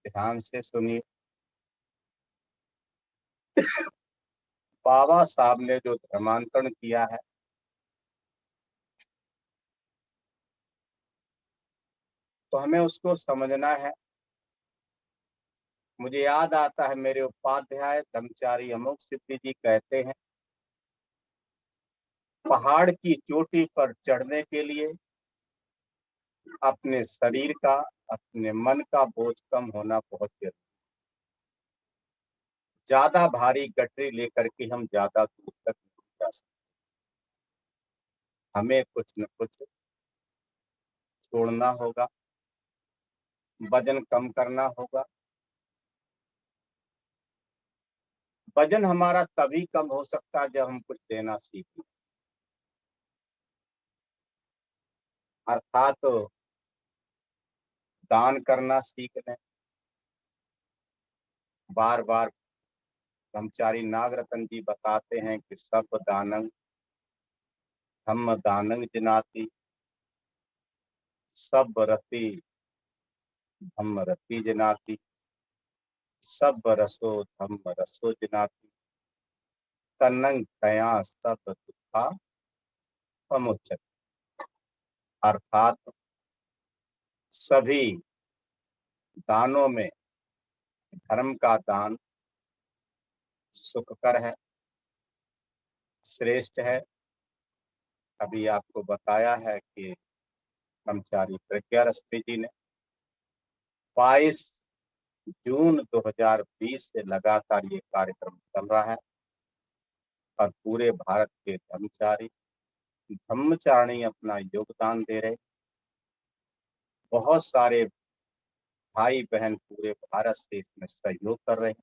ध्यान से सुनिए। बाबा साहब ने जो धर्मांतरण किया है, तो हमें उसको समझना है। मुझे याद आता है, मेरे उपाध्याय धर्मचारी अमोघ सिद्धि जी कहते हैं, पहाड़ की चोटी पर चढ़ने के लिए अपने शरीर का, अपने मन का बोझ कम होना बहुत जरूरी। ज्यादा भारी गठरी लेकर के हम ज्यादा दूर तक नहीं जा सकते। हमें कुछ न कुछ छोड़ना होगा, वजन कम करना होगा। वजन हमारा तभी कम हो सकता है जब हम कुछ देना सीखें, अर्थात दान करना सीख लें। बार बार ब्रह्मचारी नागरतन जी बताते हैं कि सब दानंग धम्म दानंग जिनाति, सब रति धम्म रति जिनाति, सब रसो धम्म रसो जिनाति, तन्नंग तया सब दुखा पमुच्चति। अर्थात सभी दानों में धर्म का दान सुखकर है, श्रेष्ठ है। अभी आपको बताया है कि ब्रह्मचारी प्रज्ञारश्मि जी ने 22 जून 2020 से लगातार ये कार्यक्रम चल रहा है और पूरे भारत के ब्रह्मचारी ब्रह्मचारिणी अपना योगदान दे रहे। बहुत सारे भाई बहन पूरे भारत से इसमें सहयोग कर रहे हैं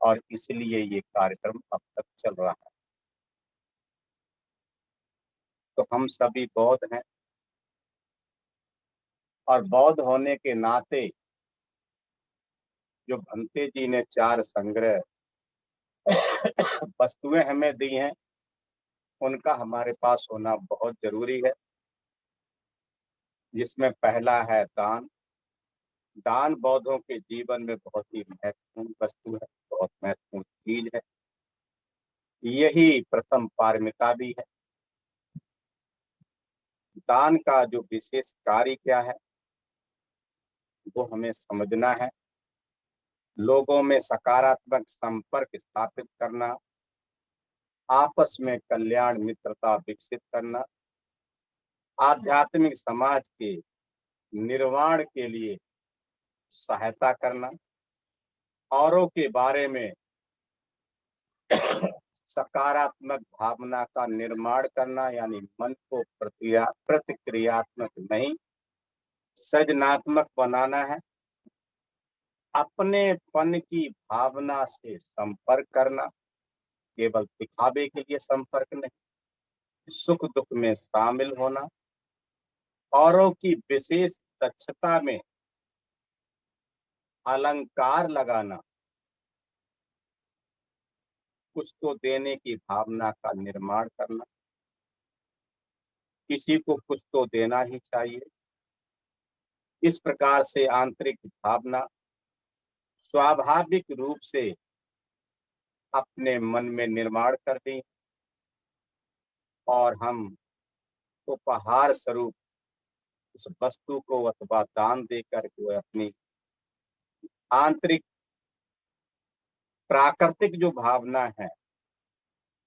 और इसलिए ये कार्यक्रम अब तक चल रहा है। तो हम सभी बौद्ध हैं और बौद्ध होने के नाते जो भंते जी ने 4 संग्रह वस्तुएं हमें दी हैं, उनका हमारे पास होना बहुत जरूरी है। जिसमें पहला है दान। दान बौद्धों के जीवन में बहुत ही महत्वपूर्ण वस्तु है, बहुत महत्वपूर्ण चीज है। यही प्रथम पारमिता भी है। दान का जो विशेष कार्य क्या है वो हमें समझना है। लोगों में सकारात्मक संपर्क स्थापित करना, आपस में कल्याण मित्रता विकसित करना, आध्यात्मिक समाज के निर्माण के लिए सहायता करना, औरों के बारे में सकारात्मक भावना का निर्माण करना, यानी मन को प्रतिक्रियात्मक नहीं सृजनात्मक बनाना है। अपनेपन की भावना से संपर्क करना, केवल दिखावे के लिए संपर्क नहीं, सुख दुख में शामिल होना, औरों की विशेष दक्षता में अलंकार लगाना, कुछ तो देने की भावना का निर्माण करना। किसी को कुछ तो देना ही चाहिए। इस प्रकार से आंतरिक भावना स्वाभाविक रूप से अपने मन में निर्माण कर दी और हम उपहार स्वरूप उस वस्तु को अथवा दान देकर के अपनी आंतरिक प्राकृतिक जो भावना है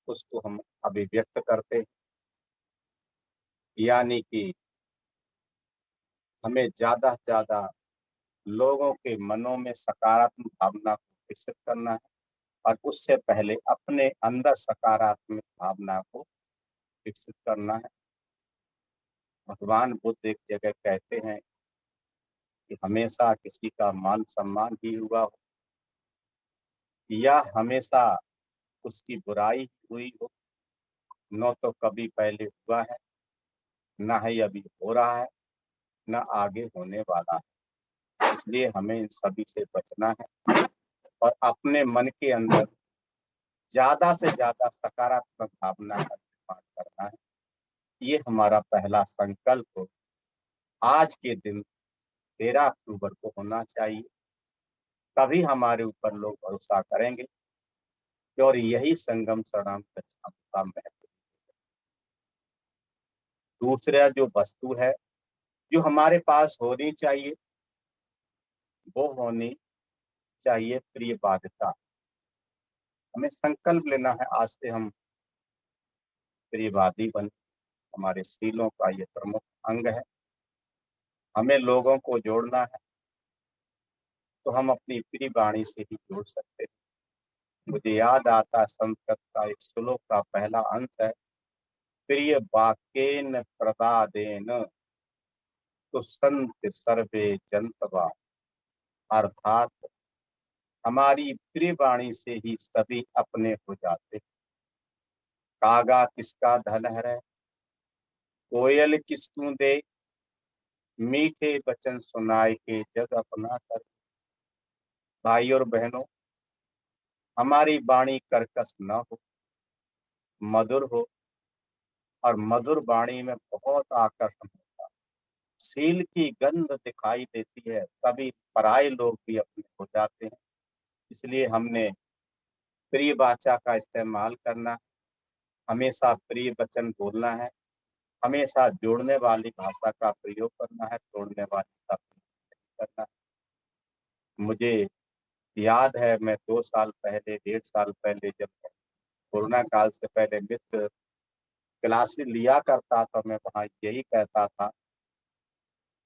उसको हम अभिव्यक्त करते हैं। यानी कि हमें ज्यादा से ज्यादा लोगों के मनों में सकारात्मक भावना को विकसित करना है और उससे पहले अपने अंदर सकारात्मक भावना को विकसित करना है। भगवान बुद्ध एक जगह कहते हैं कि हमेशा किसी का मान सम्मान ही हुआ हो या हमेशा उसकी बुराई हुई हो, न तो कभी पहले हुआ है, न ही अभी हो रहा है, न आगे होने वाला है। इसलिए हमें इन सभी से बचना है और अपने मन के अंदर ज्यादा से ज्यादा सकारात्मक भावना का निर्माण करना है। ये हमारा पहला संकल्प आज के दिन 13 अक्टूबर को होना चाहिए। तभी हमारे ऊपर लोग भरोसा करेंगे। और यही संगम शरणम गच्छामि का महत्व। दूसरा जो वस्तु है, जो हमारे पास होनी चाहिए, वो होनी चाहिए प्रियवादिता। हमें संकल्प लेना है, आज से हम प्रियवादी बन। हमारे शीलों का ये प्रमुख अंग है। हमें लोगों को जोड़ना है, तो हम अपनी प्रिय वाणी से ही जोड़ सकते हैं। मुझे याद आता है संस्कृत का एक श्लोक का पहला अंश है, प्रिय वाक्येन प्रदादेन तो संत सर्वे जंतवा। अर्थात हमारी प्रिय वाणी से ही सभी अपने हो जाते। कागा किसका धन है, कोयल किसकू दे, मीठे वचन सुनाए के जग अपना कर। भाई और बहनों, हमारी वाणी कर्कश न हो, मधुर हो। और मधुर वाणी में बहुत आकर्षण होता है। शील की गंध दिखाई देती है, तभी पराये लोग भी अपने हो जाते हैं। इसलिए हमने प्रिय वाचा का इस्तेमाल करना, हमेशा प्रिय वचन बोलना है, हमेशा जोड़ने वाली भाषा का प्रयोग करना है, तोड़ने वाली का प्रयोग नहीं करना है। मुझे याद है, मैं 2 साल पहले, 1.5 साल पहले, जब कोरोना काल से पहले मित्र क्लासेस लिया करता था, मैं वहाँ यही कहता था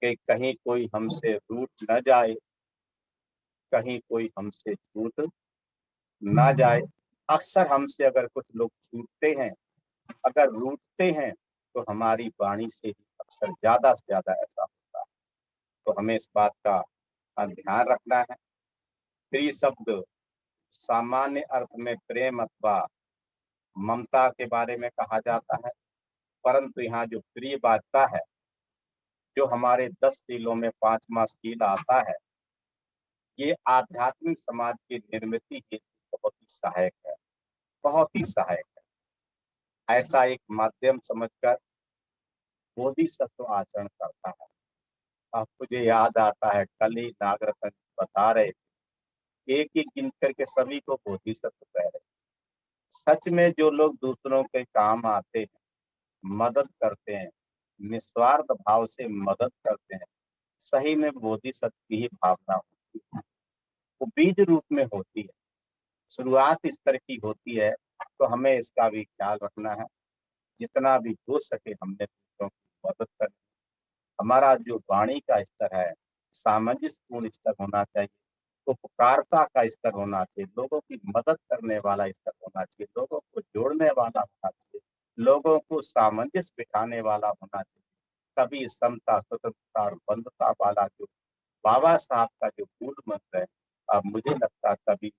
कि कहीं कोई हमसे रूठ न जाए, कहीं कोई हमसे छूट ना जाए। अक्सर हमसे अगर कुछ लोग छूटते हैं, अगर रूठते हैं, तो हमारी वाणी से ही अक्सर ज्यादा से ज्यादा ऐसा होता है। तो हमें इस बात का ध्यान रखना है। प्रिय शब्द सामान्य अर्थ में प्रेम अथवा ममता के बारे में कहा जाता है, परंतु यहाँ जो प्रिय वाचा है, जो हमारे 10 शीलों में 5वां शील आता है, ये आध्यात्मिक समाज की निर्मित हेतु बहुत ही सहायक है, बहुत ही सहायक है। ऐसा एक माध्यम समझकर बोधिसत्व आचरण करता है। अब मुझे याद आता है, कल ही नागरत्न बता रहे थे, एक एक गिन करके सभी को बोधिसत्व कह रहे। सच में जो लोग दूसरों के काम आते हैं, मदद करते हैं, निस्वार्थ भाव से मदद करते हैं, सही में बोधिसत्व की ही भावना होती है। वो बीज रूप में होती है, शुरुआत इस तरह की होती है। तो हमें इसका भी ख्याल रखना है, जितना भी हो सके हमने दूसरों की मदद करनी। हमारा जो वाणी का स्तर है, सामंजस्यपूर्ण स्तर होना चाहिए, उपकारता का स्तर होना चाहिए, लोगों की मदद करने वाला स्तर होना चाहिए, लोगों को जोड़ने वाला होना चाहिए, लोगों को सामंजस्य बिठाने वाला होना चाहिए। तभी समता, स्वतंत्रता और बंधुता वाला जो बाबा साहब का जो मूल मंत्र है, अब मुझे लगता है तभी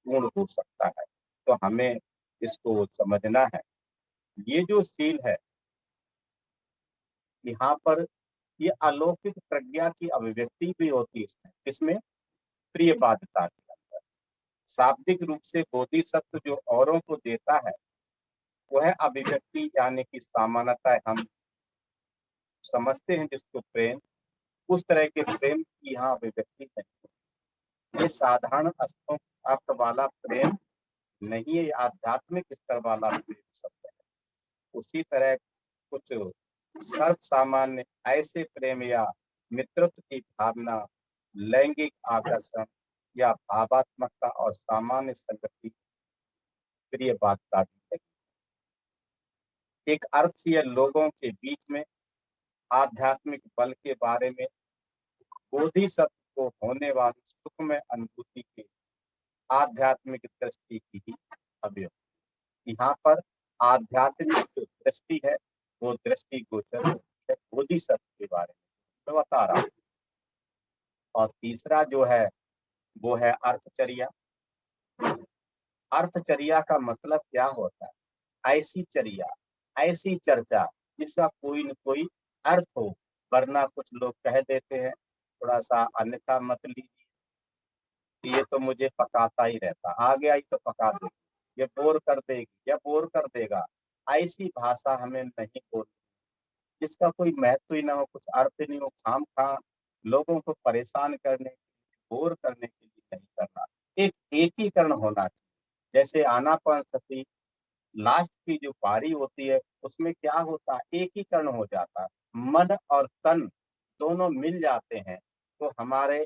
पूर्ण हो सकता है। तो हमें इसको समझना है। ये जो शील है, यहाँ पर ये अलौकिक प्रज्ञा की अभिव्यक्ति भी होती है इसमें। इसमें प्रिय बाध्यता के अंदर शाब्दिक रूप से बोधिसत्व जो औरों को देता है, वह अभिव्यक्ति यानी कि सामान्यतः हम समझते हैं जिसको प्रेम, उस तरह के प्रेम की यहाँ अभिव्यक्ति नहीं। ये साधारण अर्थ वाला प्रेम नहीं है, आध्यात्मिक स्तर वाला प्रेम शब्द है। उसी तरह कुछ सर्व सामान्य ऐसे प्रेम या मित्रत्व की भावना, लैंगिक आकर्षण या भावात्मकता और सामान्य संगति प्रिय बात एक अर्थ से लोगों के बीच में आध्यात्मिक बल के बारे में बोधिसत्व को होने वाली सुखमय अनुभूति के आध्यात्मिक दृष्टि की ही अभिव्यक्ति। यहाँ पर आध्यात्मिक जो दृष्टि है, वो दृष्टि गोचर है बोधिसत्व के बारे में मैं बता रहा हूँ। और तीसरा जो है, वो है अर्थचर्या। अर्थचर्या का मतलब क्या होता है? ऐसी चर्या, ऐसी चर्चा जिसका कोई न कोई अर्थ हो। वरना कुछ लोग कह देते हैं, थोड़ा सा अन्यथा मत लीजिए, ये तो मुझे पकाता ही रहता, आ गया ही तो पका देगी, ये बोर कर देगी या बोर कर देगा। ऐसी भाषा हमें नहीं बोलनी, जिसका कोई महत्व ही ना हो, कुछ अर्थ ही नहीं हो, खाम खा लोगों को परेशान करने, बोर करने के लिए नहीं करना, एक एकीकरण होना चाहिए। जैसे आनापानसति लास्ट की जो पारी होती है उसमें क्या होता है, एकीकरण हो जाता है, मन और तन दोनों मिल जाते हैं, तो हमारे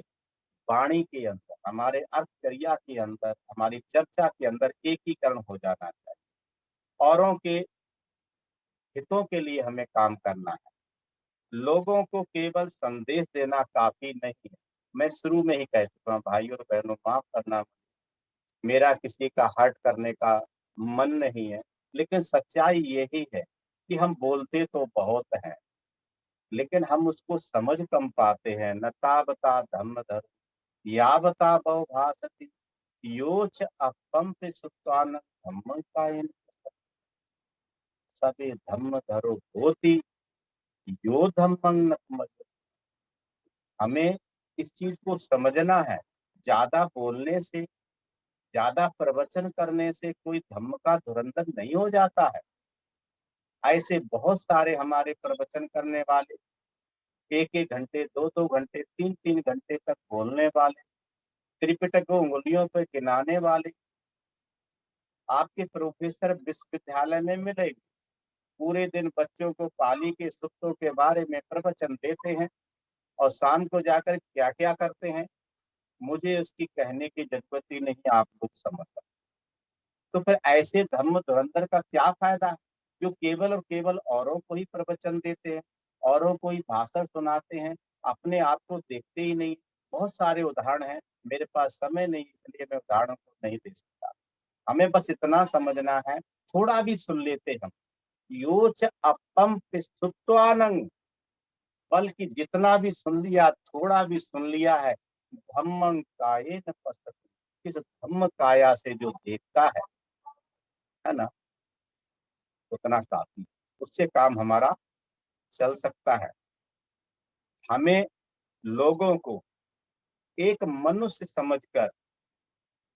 वाणी के अंदर, हमारे अर्थचर्या के अंदर, हमारी चर्चा के अंदर एकीकरण हो जाना चाहिए। औरों के हितों के लिए हमें काम करना है, लोगों को केवल संदेश देना काफी नहीं है। मैं शुरू में ही कह चुका हूँ भाइयों और बहनों, माफ करना, मेरा किसी का हर्ट करने का मन नहीं है, लेकिन सच्चाई यही है कि हम बोलते तो बहुत हैं, लेकिन हम उसको समझ कम पाते हैं। न तावता धम्मधर यावता बहु भाषति योच अपंप सुत्वान धम्मं कायेन सबे धम्म धरो होती यो धम्मं न कुमति। हमें इस चीज को समझना है, ज्यादा बोलने से, ज्यादा प्रवचन करने से कोई धम्म का धुरंधर नहीं हो जाता है। ऐसे बहुत सारे हमारे प्रवचन करने वाले, एक एक घंटे, दो दो घंटे, तीन तीन घंटे तक बोलने वाले, त्रिपिटक को उंगलियों पर गिनाने वाले आपके प्रोफेसर विश्वविद्यालय में मिलेंगे। पूरे दिन बच्चों को पाली के सूत्रों के बारे में प्रवचन देते हैं और शाम को जाकर क्या क्या करते हैं, मुझे उसकी कहने की जरूरत ही नहीं, आप लोग समझ सकते। तो फिर ऐसे धर्म धुरंधर का क्या फायदा है, जो केवल और केवल औरों को ही प्रवचन देते हैं, औरों को ही भाषण सुनाते हैं, अपने आप को देखते ही नहीं। बहुत सारे उदाहरण हैं, मेरे पास समय नहीं, इसलिए मैं उदाहरणों को नहीं दे सकता। हमें बस इतना समझना है, थोड़ा भी सुन लेते हम, योच अपम सुत्वानंग, बल्कि जितना भी सुन लिया, थोड़ा भी सुन लिया है, धम्मं काये न पश्यति, इस धम्म काया से जो देखता है ना, उतना काफी, उससे काम हमारा चल सकता है। हमें लोगों को एक मनुष्य समझकर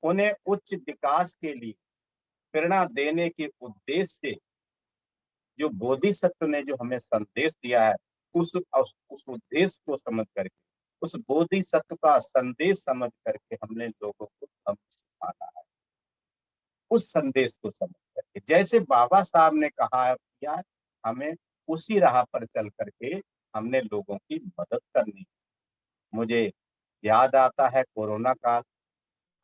उन्हें उच्च विकास के लिए प्रेरणा देने के उद्देश्य से जो बोधिसत्व ने जो हमें संदेश दिया है, उस उद्देश्य को समझ करके, उस बोधिसत्व का संदेश समझ करके हमने लोगों को धम्म सिखाना है। उस संदेश को समझ करके, जैसे बाबा साहब ने कहा है किया है, हमें उसी राह पर चल करके हमने लोगों की मदद करनी। मुझे याद आता है कोरोना काल,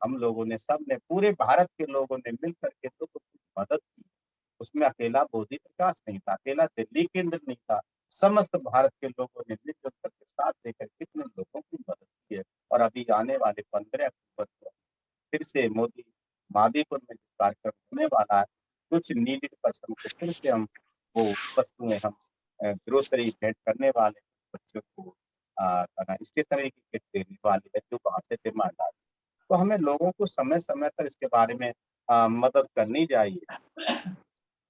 हम लोगों ने, सब ने, पूरे भारत के लोगों ने मिल करके लोगों की मदद की। उसमें अकेला बोधि प्रकाश नहीं था, अकेला दिल्ली केंद्र नहीं था, समस्त भारत के लोगों ने मिलजुल करके साथ देकर कितने लोगों की मदद की है। और अभी आने वाले 15 अक्टूबर को फिर से मोदी मादीपुर में जो कार्यक्रम होने वाला है, कुछ नीडेड पर्सन को फिर से हम वो वस्तुएं हम ग्रोसरी भेंट करने वाले, बच्चों को स्टेशनरी की किट देने वाले है जो वहां से डिमांड आ रही। तो हमें लोगों को समय समय पर इसके बारे में मदद करनी चाहिए।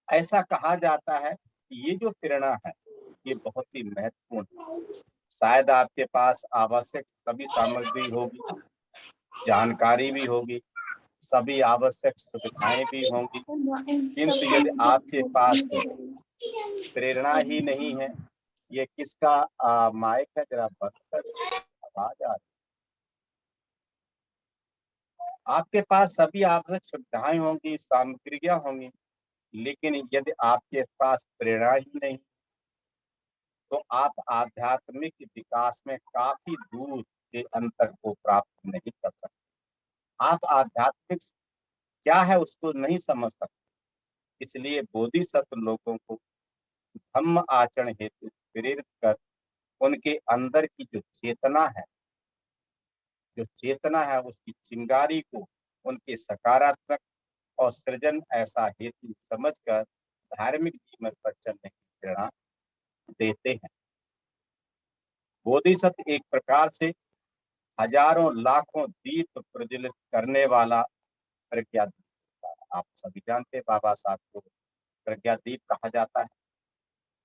ऐसा कहा जाता है कि ये जो प्रेरणा है ये बहुत ही महत्वपूर्ण है। शायद आपके पास आवश्यक सभी सामग्री होगी, जानकारी भी होगी, सभी आवश्यक सुविधाएं भी होंगी, किंतु यदि आपके पास प्रेरणा ही नहीं है, ये किसका माइक है, जरा बंद कर, आवाज आ रही। आपके पास सभी आवश्यक सुविधाएं होंगी, सामग्रियां होंगी, लेकिन यदि आपके पास प्रेरणा ही नहीं, तो आप आध्यात्मिक विकास में काफी दूर के अंतर को प्राप्त नहीं कर सकते। आप आध्यात्मिक क्या है उसको नहीं समझ सकते। इसलिए बोधिसत्व लोगों को धम्म आचरण हेतु प्रेरित कर उनके अंदर की जो चेतना है उसकी चिंगारी को उनके सकारात्मक और सृजन ऐसा हेतु समझकर धार्मिक जीवन पर चलने की प्रेरणा देते हैं। बोधिसत्व एक प्रकार से हजारों लाखों दीप प्रज्वलित करने वाला प्रज्ञा दीप होता है। आप सभी जानते हैं बाबा साहब को प्रज्ञा दीप कहा जाता है।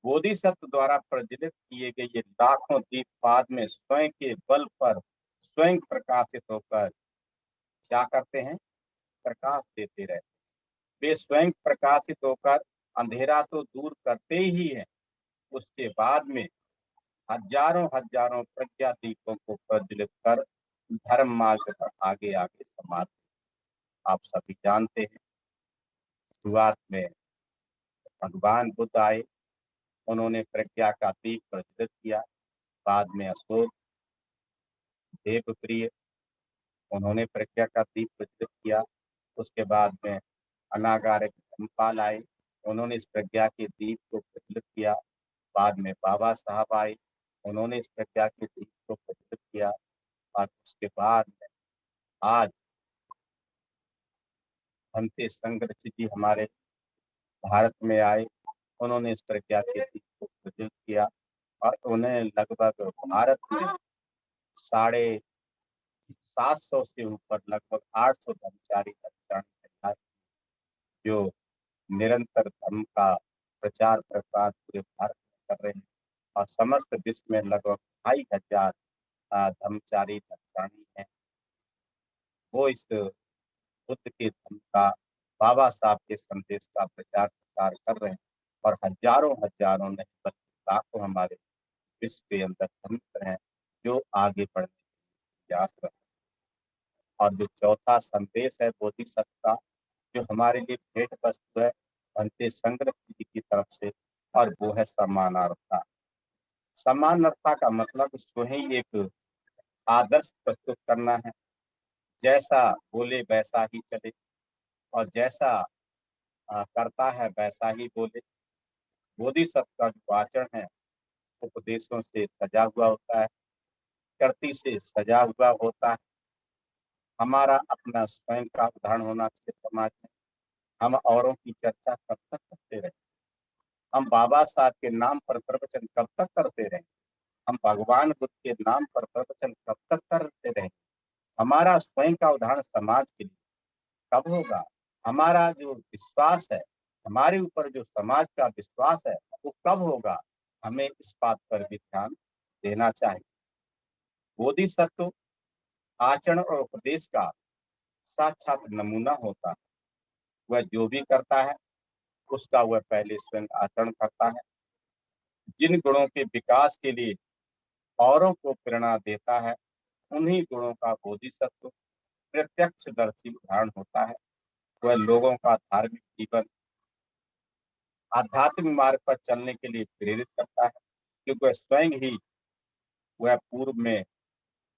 बोधिसत्व द्वारा प्रज्वलित किए गए ये लाखों दीप बाद में स्वयं के बल पर स्वयं प्रकाशित होकर क्या करते हैं, प्रकाश देते रहते। वे स्वयं प्रकाशित होकर अंधेरा तो दूर करते ही हैं, उसके बाद में हजारों हजारों प्रज्ञा दीपों को प्रज्वलित कर धर्म मार्ग पर आगे आगे समाज आप सभी जानते हैं। शुरुआत में भगवान बुद्ध आए, उन्होंने प्रज्ञा का दीप प्रज्वलित किया। बाद में अशोक देवप्रिय, उन्होंने प्रज्ञा का दीप प्रज्वलित किया। उसके बाद में अनागारिक धर्मपाल आए, उन्होंने इस प्रज्ञा के दीप को प्रज्वलित किया। बाद में बाबा साहब आए, उन्होंने इस प्रज्ञा के दीप को प्रज्वलित किया। और उसके बाद में आज भंते संघर्ष जी हमारे भारत में आए, उन्होंने इस प्रज्ञा के दीप को प्रज्वलित किया। और उन्हें लगभग भारत में 750 से ऊपर लगभग 800 धर्मचारी धर्मचारी जो निरंतर धर्म का प्रचार प्रसार पूरे भारत में कर रहे हैं। और समस्त विश्व में लगभग 2500 धर्मचारी धर्मचारी हैं। वो इस बुद्ध के धर्म का, बाबा साहब के संदेश का प्रचार प्रसार कर रहे हैं। और हजारों हजारों नहीं बल्कि लाखों हमारे विश्व के अंदर धर्म हैं जो आगे बढ़ने की प्रयास कर रहे हैं। और जो चौथा संदेश है बोधिसत्व का, जो हमारे लिए भेंट वस्तु है भंते संग्रह जी की तरफ से, और वो है समानार्थता। समानार्थता का मतलब स्वयं एक आदर्श प्रस्तुत करना है, जैसा बोले वैसा ही चले, और जैसा करता है वैसा ही बोले। बोधिसत्व का जो आचरण है उपदेशों से सजा हुआ होता है, कृति से सजा हुआ होता है। हमारा अपना स्वयं का उदाहरण होना चाहिए समाज में। हम औरों की चर्चा कब तक करते रहे? हम बाबा साहब के नाम पर प्रवचन कब तक करते रहे? हम भगवान बुद्ध के नाम पर प्रवचन कब तक करते रहे? हमारा स्वयं का उदाहरण समाज के लिए कब होगा? हमारा जो विश्वास है, हमारे ऊपर जो समाज का विश्वास है, वो कब होगा? हमें इस बात पर भी ध्यान देना चाहिए। बोधिसत्व आचरण और उपदेश का साक्षात नमूना होता है। वह जो भी करता है उसका वह पहले स्वयं आचरण करता है। जिन गुणों के विकास के लिए औरों को प्रेरणा देता है, उन्हीं गुणों का बोधिसत्व प्रत्यक्षदर्शी उदाहरण होता है। वह लोगों का धार्मिक जीवन आध्यात्मिक मार्ग पर चलने के लिए प्रेरित करता है, क्योंकि वह स्वयं ही वह पूर्व में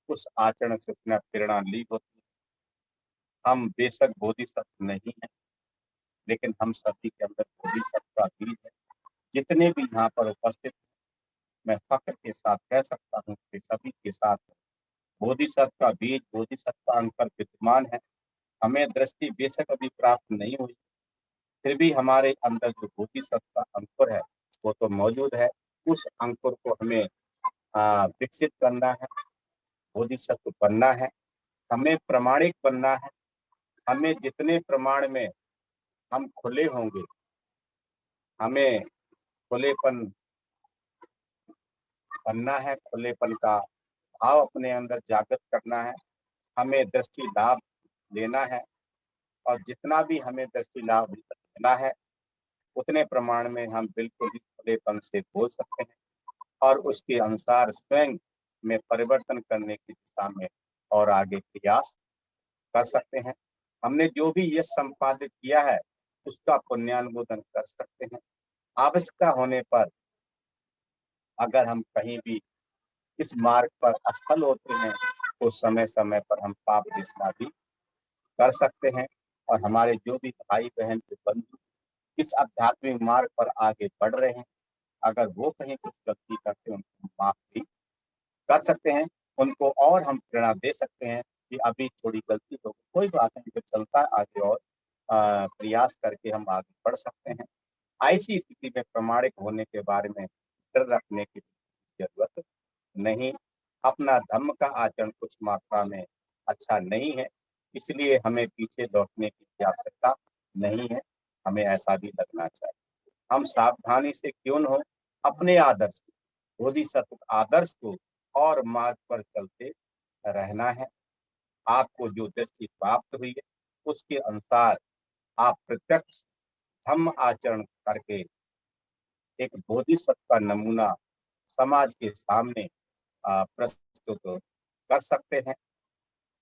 उस आचरण से अपना प्रेरणा ली होती है। हम बेशक बोधिसत्व नहीं है, लेकिन हम सभी के अंदर बोधिसत्व का बीज है। जितने भी यहाँ पर उपस्थित, मैं फक्र के साथ कह सकता हूँ कि सभी के साथ बोधिसत्व का बीज, बोधिसत्व का अंकुर विद्यमान है। हमें दृष्टि बेशक अभी प्राप्त नहीं हुई, फिर भी हमारे अंदर जो बोधिसत्व का अंकुर है वो तो मौजूद है। उस अंकुर को हमें विकसित करना है, बोधिसत्व बनना है, हमें प्रमाणिक बनना है। हमें जितने प्रमाण में हम खुले होंगे, हमें खुलेपन बनना है, खुलेपन का भाव अपने अंदर जागृत करना है। हमें दृष्टि लाभ लेना है, और जितना भी हमें दृष्टि लाभ लेना है उतने प्रमाण में हम बिल्कुल ही खुलेपन से बोल सकते हैं, और उसके अनुसार स्वयं में परिवर्तन करने की दिशा में और आगे प्रयास कर सकते हैं। हमने जो भी यश संपादित किया है उसका पुण्यानुमोदन कर सकते हैं। आवश्यकता होने पर अगर हम कहीं भी इस मार्ग पर असफल होते हैं तो समय समय पर हम पाप विस्मरण भी कर सकते हैं। और हमारे जो भी भाई बहन जो बंधु इस आध्यात्मिक मार्ग पर आगे बढ़ रहे हैं, अगर वो कहीं कुछ गलती करते हैं उनको माफ भी कर सकते हैं। उनको और हम प्रेरणा दे सकते हैं कि अभी थोड़ी गलती हो, कोई बात नहीं, जो चलता है आगे और प्रयास करके हम आगे बढ़ सकते हैं। ऐसी स्थिति में प्रमाणिक होने के बारे में डर रखने की जरूरत नहीं। अपना धर्म का आचरण कुछ मात्रा में अच्छा नहीं है, इसलिए हमें पीछे लौटने की आवश्यकता नहीं है। हमें ऐसा भी लगना चाहिए। हम सावधानी से क्यों न हो, अपने आदर्श को, बोधिसत्व आदर्श को और मार्ग पर चलते रहना है। आपको जो दृष्टि प्राप्त हुई है उसके अनुसार आप प्रत्यक्ष धम्म आचरण करके एक बोधिसत्व का नमूना समाज के सामने प्रस्तुत कर सकते हैं।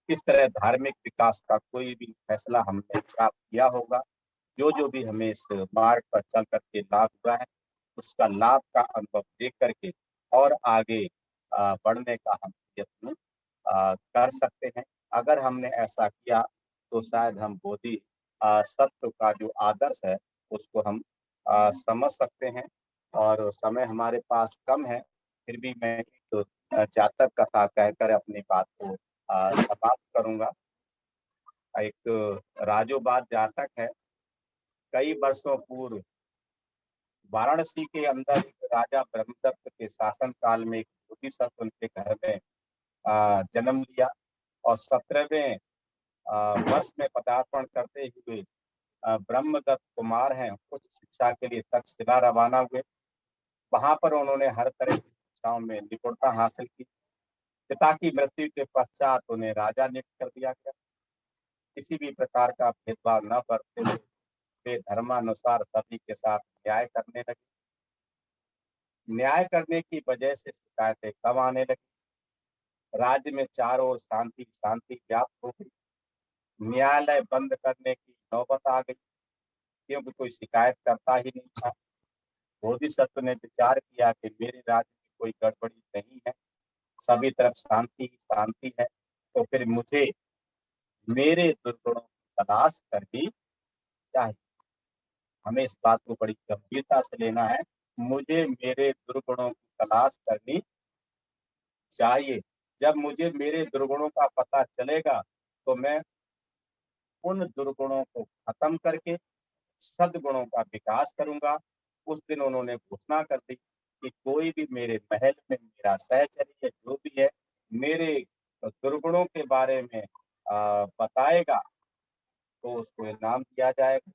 किस तरह धार्मिक विकास का कोई भी फैसला हमने प्राप्त किया होगा, जो भी हमें इस मार्ग पर चल करके लाभ हुआ है, उसका लाभ का अनुभव देख करके और आगे बढ़ने का हम यत्न कर सकते हैं। अगर हमने ऐसा किया तो शायद हम बोधि सत्व का जो आदर्श है उसको हम समझ सकते हैं। और समय हमारे पास कम है, फिर भी मैं एक जातक कथा कहकर अपनी बात को समाप्त करूँगा। एक राजोबाद जातक है। कई वर्षों पूर्व वाराणसी के अंदर एक राजा ब्रह्मदत्त के शासन काल में एक बोधिसत्व उनके घर में जन्म लिया और 17वें वर्ष में पदार्पण करते हुए ब्रह्मदत्त कुमार हैं उच्च शिक्षा के लिए तक्षशिला रवाना हुए। वहां पर उन्होंने हर तरह की शिक्षाओं में निपुणता हासिल की। पिता की मृत्यु के पश्चात उन्हें राजा नियुक्त कर दिया गया। किसी भी प्रकार का भेदभाव न बरतते हुए वे धर्मानुसार सभी के साथ न्याय करने लगे। न्याय करने की वजह से शिकायतें कम आने लगी। राज्य में चारों ओर शांति शांति व्याप्त हो गई। न्यायालय बंद करने की नौबत आ गई क्योंकि कोई शिकायत करता ही नहीं था। बोधिसत्व ने विचार किया कि मेरे राज्य में कोई गड़बड़ी नहीं है, सभी तरफ शांति ही शांति है, तो फिर मुझे मेरे दुर्गुणों की तलाश करनी चाहिए। हमें इस बात को बड़ी गंभीरता से लेना है। मुझे मेरे दुर्गुणों की तलाश करनी चाहिए। जब मुझे मेरे दुर्गुणों का पता चलेगा तो मैं उन दुर्गुणों को खत्म करके सद्गुणों का विकास करूंगा। उस दिन उन्होंने घोषणा कर दी कि कोई भी मेरे महल में मेरा सहचरी है जो भी है मेरे दुर्गुणों के बारे में बताएगा तो उसको इनाम दिया जाएगा।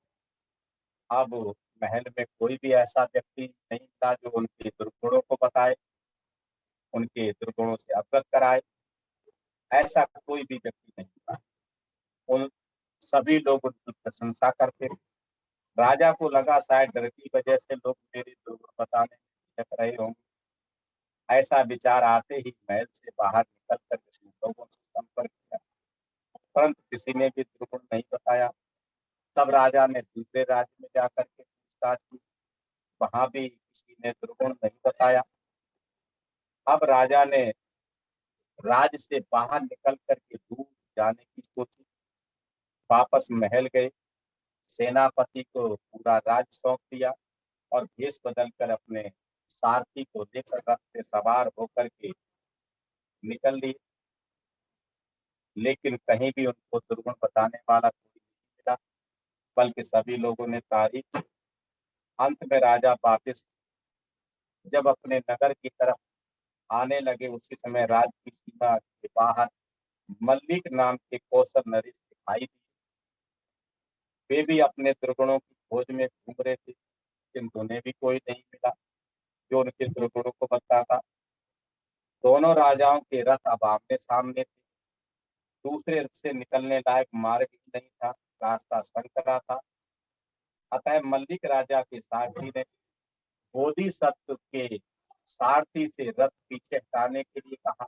अब महल में कोई भी ऐसा व्यक्ति नहीं था जो उनके दुर्गुणों को बताए, उनके दुर्गुणों से अवगत कराए। ऐसा कोई भी व्यक्ति नहीं था। उन सभी लोग उनकी प्रशंसा करते। राजा को लगा शायद डर की वजह से लोग मेरे दुर्गुण बताने में झिझक रहे होंगे। ऐसा विचार आते ही महल से बाहर निकल कर उसने लोगों से संपर्क किया, परंतु किसी ने भी दुर्गुण नहीं बताया। तब राजा ने दूसरे राज्य में जाकर के पूछताछ की, वहां भी किसी ने दुर्गुण नहीं बताया। अब राजा ने राज्य से बाहर निकल करके दूर जाने की सोची। वापस महल गए, सेनापति को पूरा राज्य सौंप दिया और भेष बदलकर अपने सारथी को लेकर रथ पे सवार होकर के निकल लिए। लेकिन कहीं भी उनको दुर्गुण बताने वाला कोई नहीं मिला, बल्कि सभी लोगों ने तारीफ की। अंत में राजा वापिस जब अपने नगर की तरफ आने लगे उसी समय राज्य की सीमा के बाहर मल्लिक नाम के कौशल नरेश दिखाई दिए। वे भी अपने दुर्गुणों की खोज में घूम रहे थे, किंतु उन्हें भी कोई नहीं मिला जो उनके दुर्गुणों को बताता। दोनों राजाओं के रथ अब आमने सामने थे। दूसरे रथ से निकलने लायक मार्ग ही नहीं था, रास्ता संकरा था। अतः मल्लिक राजा के सारथी ने बोधिसत्व के सारथी से रथ पीछे हटाने के लिए कहा।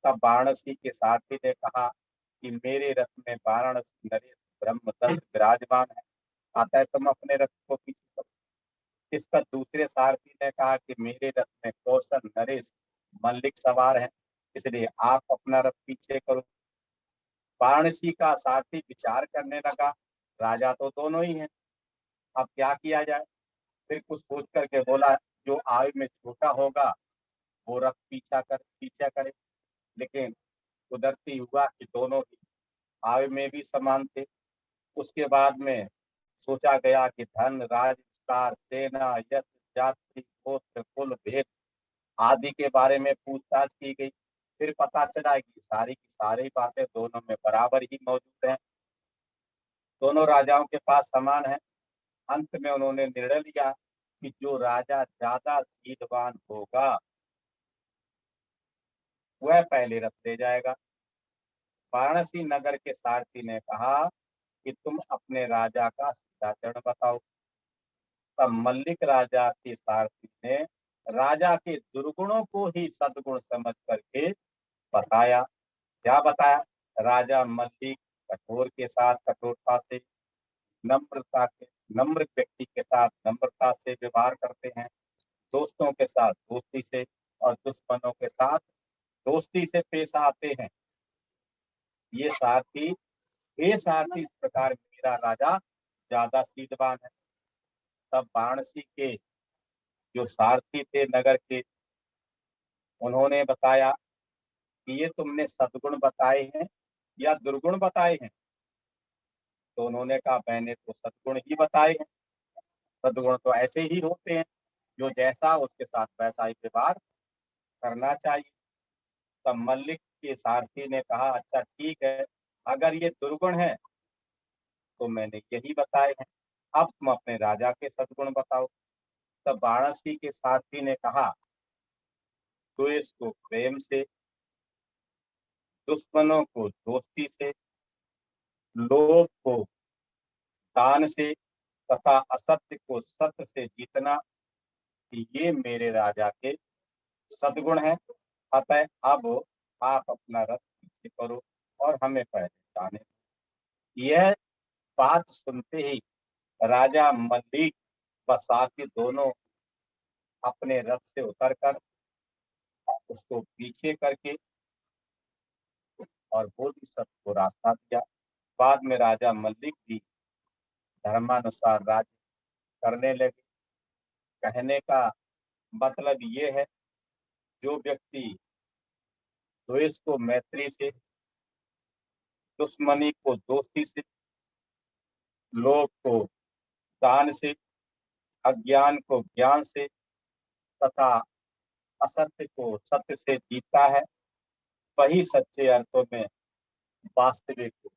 तब वाराणसी के सारथी ने कहा कि मेरे रथ में वाराणसी नरेश ब्रह्मदत्त विराजमान है, अतः तुम अपने रथ को पीछे करो। इस पर दूसरे सारथी ने कहा कि मेरे रथ में कौशल नरेश मल्लिक सवार है, इसलिए आप अपना रथ पीछे करो। वाराणसी का सारथी विचार करने लगा, राजा तो दोनों ही हैं, अब क्या किया जाए। फिर कुछ सोच करके बोला, जो आयु में छोटा होगा वो रथ पीछा करे। लेकिन कुदरती हुआ कि दोनों ही आयु में भी समान थे। उसके बाद में सोचा गया कि धन राज विस्तार सेना यश जाति गोत्र कुल भेद आदि के बारे में पूछताछ की गई। फिर पता चला कि सारी की सारी बातें दोनों में बराबर ही मौजूद हैं, दोनों राजाओं के पास समान है। अंत में उन्होंने निर्णय लिया कि जो राजा ज्यादा शीलवान होगा वह पहले रथ ले जाएगा। वाराणसी नगर के सारथी ने कहा कि तुम अपने राजा का सीधाचरण बताओ। तब मल्लिक राजा के सारथी ने राजा के दुर्गुणों को ही सद्गुण समझ करके बताया। क्या बताया राजा मल्लिक कठोर के साथ कठोरता से, नम्रता के नम्र व्यक्ति के साथ नम्रता से व्यवहार करते हैं, दोस्तों के साथ दोस्ती से और दुश्मनों के साथ दोस्ती से पेश आते हैं। ये सारथी हे सारथी, इस प्रकार मेरा राजा ज्यादा सीधवान है। तब वाराणसी के जो सारथी थे नगर के, उन्होंने बताया कि ये तुमने सद्गुण बताए हैं या दुर्गुण बताए हैं? तो उन्होंने कहा मैंने तो सद्गुण ही बताए हैं। सद्गुण तो ऐसे ही होते हैं, जो जैसा उसके साथ वैसा ही व्यवहार करना चाहिए। तब मल्लिक के सारथी ने कहा अच्छा ठीक है, अगर ये दुर्गुण है तो मैंने यही बताए हैं, अब तुम अपने राजा के सद्गुण बताओ। तब वाराणसी के सारथी ने कहा द्वेष को प्रेम से, दुश्मनों को दोस्ती से, लोभ को दान से तथा असत्य को सत्य से जीतना, ये मेरे राजा के सद्गुण है। अतः अब आप अपना रथ पीछे करो और हमें पहले जाने दो। यह बात सुनते ही राजा मल्लिक व साथी दोनों अपने रथ से उतरकर उसको पीछे करके और बोधिसत्व को रास्ता दिया। बाद में राजा मल्लिक भी धर्मानुसार राज्य करने लगे। कहने का मतलब ये है, जो व्यक्ति द्वेष को मैत्री से, दुश्मनी को दोस्ती से, लोभ को दान से, अज्ञान को ज्ञान से तथा असत्य को सत्य से जीता है, वही सच्चे अर्थों में वास्तविक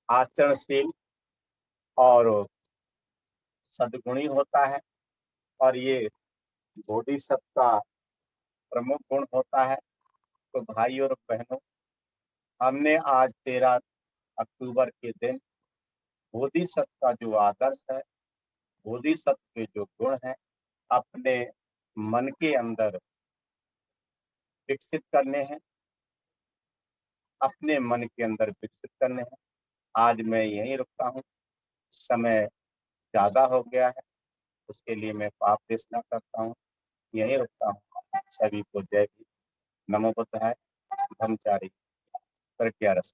आचरणशील और सद्गुणी होता है। और ये बोधिसत्व का प्रमुख गुण होता है। तो भाई और बहनों, हमने आज 13 अक्टूबर के दिन बोधिसत्व का जो आदर्श है, बोधिसत्व के जो गुण हैं, अपने मन के अंदर विकसित करने हैं, अपने मन के अंदर विकसित करने हैं। आज मैं यहीं रुकता हूँ, समय ज्यादा हो गया है, उसके लिए मैं पाप देशना करता हूँ, यहीं रुकता हूँ। सभी को जय भी। नमो बुद्धाय। ब्रह्मचारी प्रज्ञा रस।